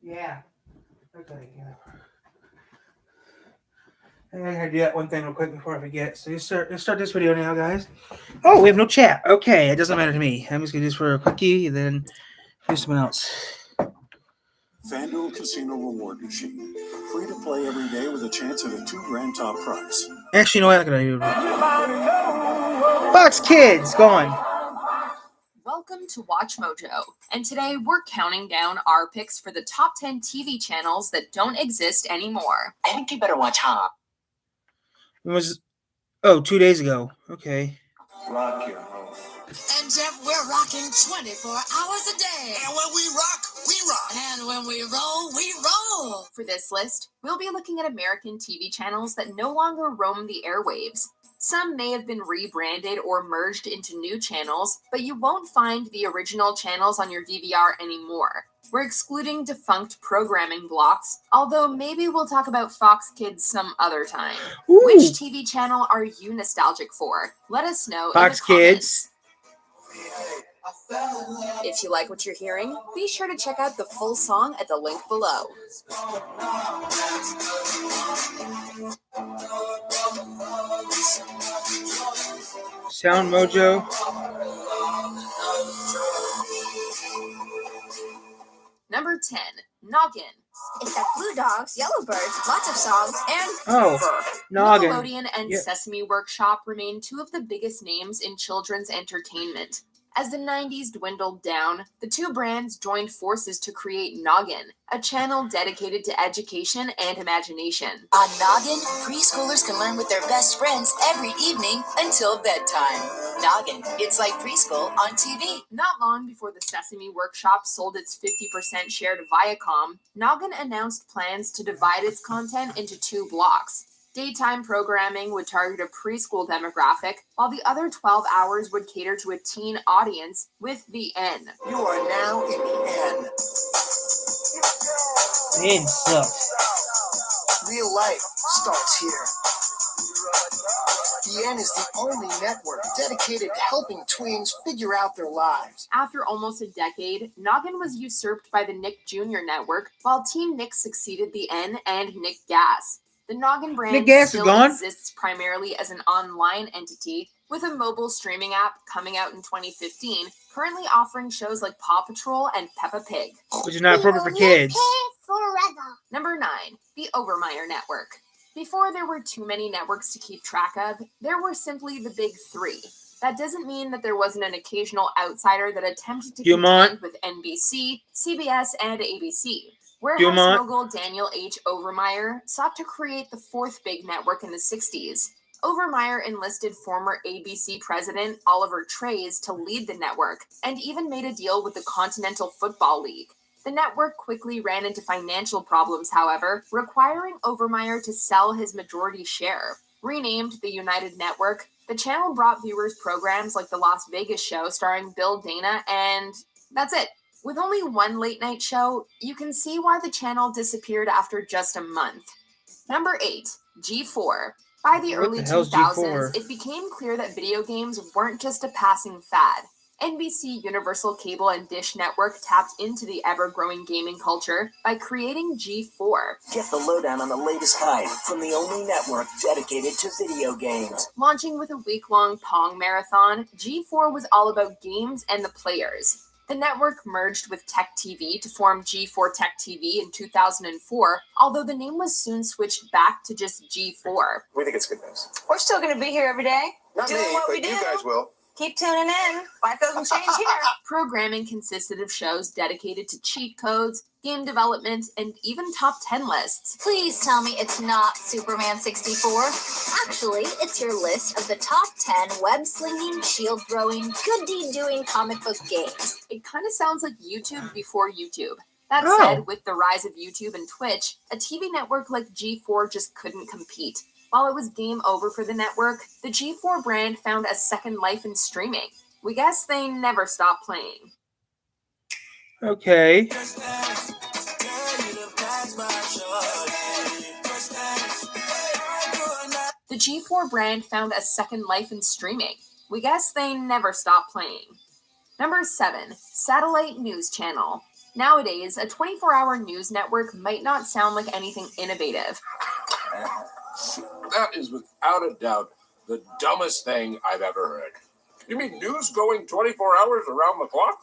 Yeah. Okay. Yeah. I gotta do that one thing real quick before I forget. So let's start this video now, guys. Oh, we have no chat. Okay, it doesn't matter to me. I'm just gonna do this for a quickie and then do something else. FanDuel Casino Reward Machine. Free to play every day with a chance at a $2,000 top prize. Actually, you know what? I'm gonna do Fox Kids gone. Welcome to Watch Mojo, and today we're counting down our picks for the top 10 TV channels that don't exist anymore. I think you better watch Hop. It was 2 days ago. Okay. Rock your host. And Jeff, we're rocking 24 hours a day. And when we rock, we rock. And when we roll, we roll. For this list, we'll be looking at American TV channels that no longer roam the airwaves. Some may have been rebranded or merged into new channels, but you won't find the original channels on your DVR anymore. We're excluding defunct programming blocks, although maybe we'll talk about Fox Kids some other time. Ooh. Which TV channel are you nostalgic for? Let us know Fox in the Kids. comments. If you like what you're hearing, be sure to check out the full song at the link below. Sound Mojo. Number 10, Noggin. It's got Blue Dogs, Yellowbirds, lots of songs, and Noggin. Nickelodeon and Sesame Workshop remain two of the biggest names in children's entertainment. As the 90s dwindled down, the two brands joined forces to create Noggin, a channel dedicated to education and imagination. On Noggin, preschoolers can learn with their best friends every evening until bedtime. Noggin, it's like preschool on TV. Not long before the Sesame Workshop sold its 50% share to Viacom, Noggin announced plans to divide its content into two blocks. Daytime programming would target a preschool demographic, while the other 12 hours would cater to a teen audience with the N. You are now in the N. N sucks. Real life starts here. The N is the only network dedicated to helping tweens figure out their lives. After almost a decade, Noggin was usurped by the Nick Jr. network, while Team Nick succeeded the N and Nick Gas. The Noggin brand still exists primarily as an online entity, with a mobile streaming app coming out in 2015, currently offering shows like Paw Patrol and Peppa Pig. Which is not appropriate for kids. forever. Number 9, the Overmyer Network. Before there were too many networks to keep track of, there were simply the big three. That doesn't mean that there wasn't an occasional outsider that attempted to contend with NBC, CBS, and ABC. Warehouse mogul Daniel H. Overmyer sought to create the fourth big network in the 60s. Overmyer enlisted former ABC president Oliver Treyz to lead the network, and even made a deal with the Continental Football League. The network quickly ran into financial problems, however, requiring Overmyer to sell his majority share. Renamed the United Network, the channel brought viewers programs like The Las Vegas Show starring Bill Dana, and that's it. With only one late-night show, you can see why the channel disappeared after just a month. Number 8, G4. By the early 2000s, it became clear that video games weren't just a passing fad. NBC, Universal Cable, and Dish Network tapped into the ever-growing gaming culture by creating G4. Get the lowdown on the latest hype from the only network dedicated to video games. Launching with a week-long Pong marathon, G4 was all about games and the players. The network merged with Tech TV to form G4 Tech TV in 2004, although the name was soon switched back to just G4. We think it's good news. We're still going to be here every day. Not me, but you guys will. Keep tuning in. Life doesn't change here. Programming consisted of shows dedicated to cheat codes, game development, and even top 10 lists. Please tell me it's not Superman 64. Actually, it's your list of the top 10 web-slinging, shield-throwing, good-deed-doing comic book games. It kind of sounds like YouTube before YouTube. That said, with the rise of YouTube and Twitch, a TV network like G4 just couldn't compete. While it was game over for the network, the G4 brand found a second life in streaming. We guess they never stopped playing. Okay. The G4 brand found a second life in streaming. We guess they never stopped playing. Number 7, Satellite News Channel. Nowadays, a 24-hour news network might not sound like anything innovative. That is without a doubt the dumbest thing I've ever heard. You mean news going 24 hours around the clock?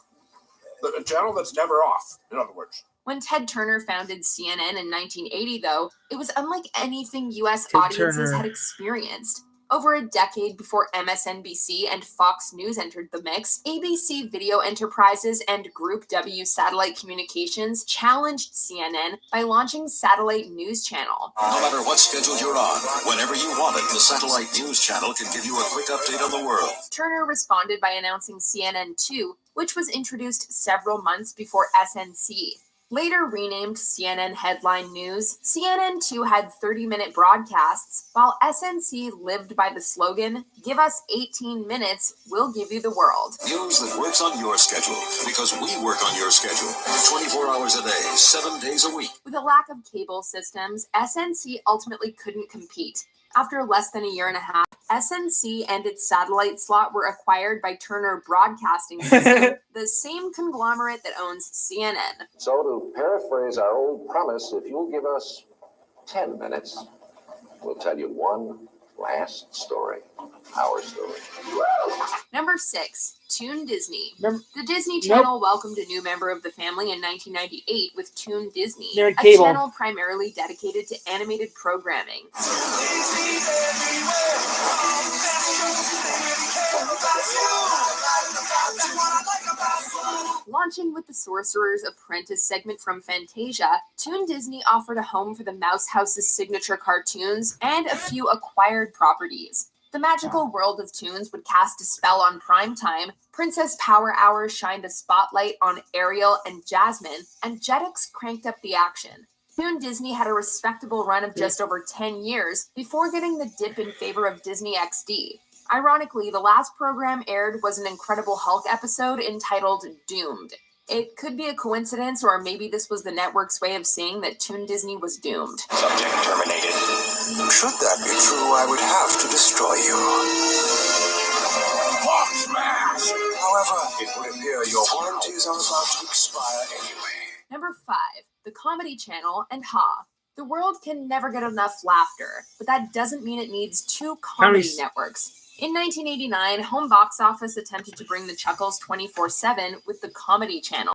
A channel that's never off, in other words. When Ted Turner founded CNN in 1980, though, it was unlike anything U.S. Ted audiences Turner. had experienced. Over a decade before MSNBC and Fox News entered the mix, ABC Video Enterprises and Group W Satellite Communications challenged CNN by launching Satellite News Channel. No matter what schedule you're on, whenever you want it, the Satellite News Channel can give you a quick update on the world. Turner responded by announcing CNN2, which was introduced several months before SNC. Later renamed CNN Headline News, CNN2 had 30-minute broadcasts, while SNC lived by the slogan, "Give us 18 minutes, we'll give you the world." News that works on your schedule, because we work on your schedule. 24 hours a day, 7 days a week. With a lack of cable systems, SNC ultimately couldn't compete. After less than a year and a half, SNC and its satellite slot were acquired by Turner Broadcasting System, the same conglomerate that owns CNN. So to paraphrase our old promise, if you'll give us 10 minutes, we'll tell you one last story. Our story. Number 6, Toon Disney. Remember- The Disney Channel welcomed a new member of the family in 1998 with Toon Disney, They're a cable. channel primarily dedicated to animated programming. Launching with the Sorcerer's Apprentice segment from Fantasia, Toon Disney offered a home for the Mouse House's signature cartoons and a few acquired properties. The magical world of Toons would cast a spell on primetime, Princess Power Hour shined a spotlight on Ariel and Jasmine, and Jetix cranked up the action. Toon Disney had a respectable run of just over 10 years before getting the dip in favor of Disney XD. Ironically, the last program aired was an Incredible Hulk episode entitled Doomed. It could be a coincidence, or maybe this was the network's way of saying that Toon Disney was doomed. Subject terminated. Should that be true, I would have to destroy you. Hulk smash! However, it would appear your warranties are about to expire anyway. Number 5, the Comedy Channel and Ha. The world can never get enough laughter, but that doesn't mean it needs 2 comedy networks. In 1989, Home Box Office attempted to bring the chuckles 24/7 with the Comedy Channel.